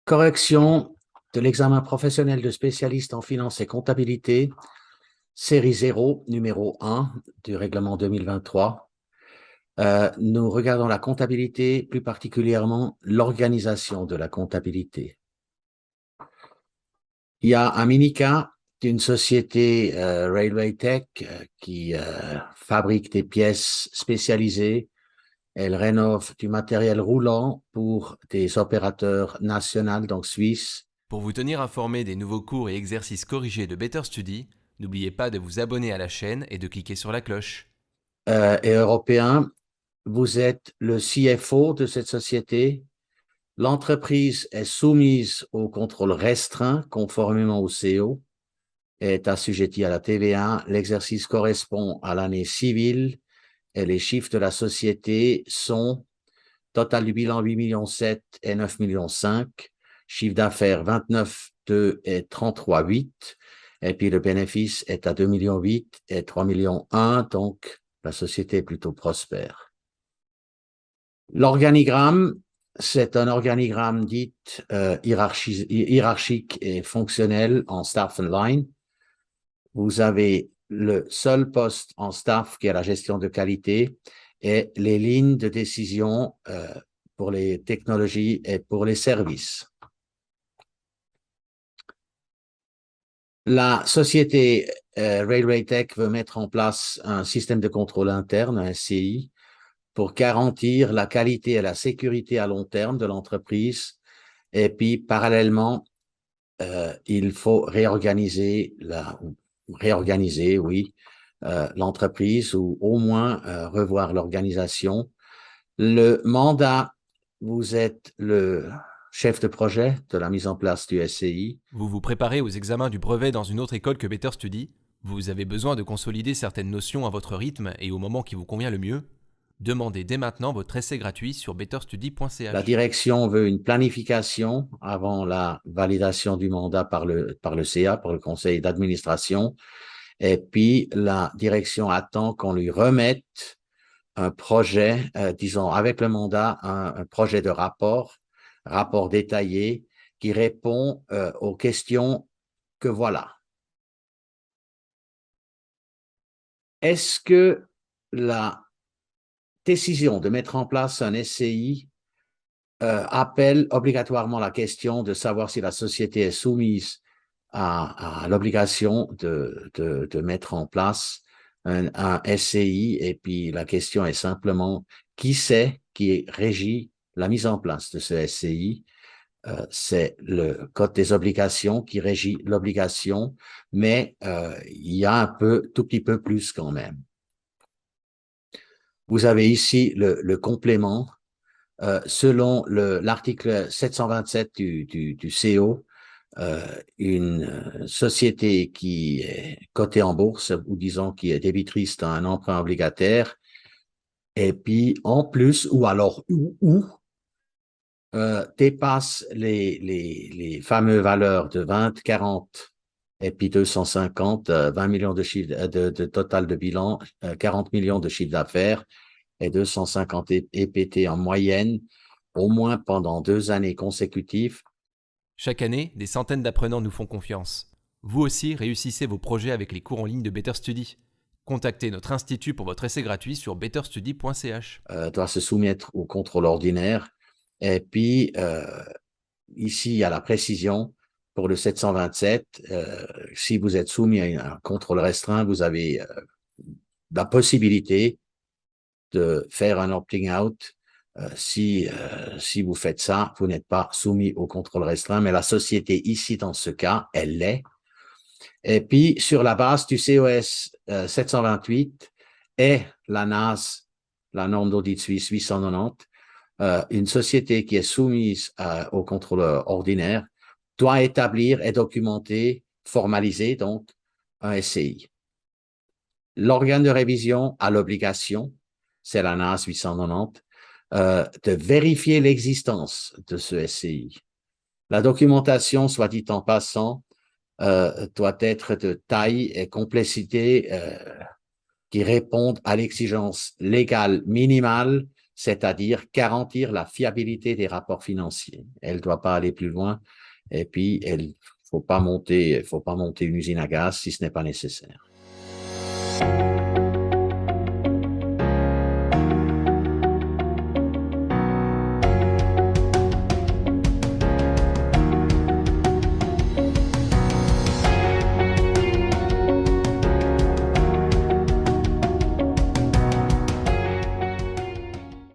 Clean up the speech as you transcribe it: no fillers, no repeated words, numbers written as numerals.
Correction de l'examen professionnel de spécialiste en finance et comptabilité, série 0, numéro 1 du règlement 2023. Nous regardons la comptabilité, plus particulièrement l'organisation de la comptabilité. Il y a un mini-cas d'une société Railway Tech qui fabrique des pièces spécialisées. Elle rénove du matériel roulant pour des opérateurs nationaux, donc suisses. Pour vous tenir informé des nouveaux cours et exercices corrigés de Better Study, n'oubliez pas de vous abonner à la chaîne et de cliquer sur la cloche. Et européens. Vous êtes le CFO de cette société. L'entreprise est soumise au contrôle restreint conformément au CO, est assujettie à la TVA. L'exercice correspond à l'année civile et les chiffres de la société sont total du bilan 8,7 millions et 9,5 millions, chiffre d'affaires 29,2 et 33,8, et puis le bénéfice est à 2,8 millions et 3,1 millions, donc la société est plutôt prospère. L'organigramme, c'est un organigramme dit hiérarchique et fonctionnel en staff and line. Vous avez le seul poste en staff qui est la gestion de qualité et les lignes de décision pour les technologies et pour les services. La société Railway Tech veut mettre en place un système de contrôle interne, un SCI, pour garantir la qualité et la sécurité à long terme de l'entreprise. Et puis, parallèlement, il faut réorganiser l'entreprise ou au moins revoir l'organisation. Le mandat, vous êtes le chef de projet de la mise en place du SCI. Vous vous préparez aux examens du brevet dans une autre école que Better Study. Vous avez besoin de consolider certaines notions à votre rythme et au moment qui vous convient le mieux. Demandez dès maintenant votre essai gratuit sur betterstudy.ch. La direction veut une planification avant la validation du mandat par le CA, par le conseil d'administration. Et puis, la direction attend qu'on lui remette un projet, disons, avec le mandat, un projet de rapport détaillé qui répond aux questions que voilà. Est-ce que la décision de mettre en place un SCI appelle obligatoirement la question de savoir si la société est soumise à l'obligation de mettre en place un SCI, et puis la question est simplement qui c'est qui régit la mise en place de ce SCI. C'est le Code des obligations qui régit l'obligation, mais il y a tout petit peu plus quand même. Vous avez ici le complément. Selon l'article 727 du CO, une société qui est cotée en bourse, ou disons qui est débitrice d'un emprunt obligataire, et puis en plus, ou alors dépasse les fameuses valeurs de 20, 40 et puis 250, 20 millions de chiffre de total de bilan, 40 millions de chiffre d'affaires et 250 EPT en moyenne, au moins pendant 2 années consécutives. Chaque année, des centaines d'apprenants nous font confiance. Vous aussi réussissez vos projets avec les cours en ligne de Better Study. Contactez notre institut pour votre essai gratuit sur betterstudy.ch. Doit se soumettre au contrôle ordinaire. Et puis, ici, il y a la précision pour le 727. Si vous êtes soumis à un contrôle restreint, vous avez la possibilité de faire un opting out. Si vous faites ça, vous n'êtes pas soumis au contrôle restreint, mais la société ici, dans ce cas, elle l'est. Et puis, sur la base du COS 728 et la NAS, la norme d'audit suisse 890, une société qui est soumise au contrôle ordinaire doit établir et documenter, formaliser donc un SCI. L'organe de révision a l'obligation, c'est la NAS 890, de vérifier l'existence de ce SCI. La documentation, soit dit en passant, doit être de taille et complexité qui répondent à l'exigence légale minimale, c'est-à-dire garantir la fiabilité des rapports financiers. Elle ne doit pas aller plus loin et puis faut pas monter une usine à gaz si ce n'est pas nécessaire.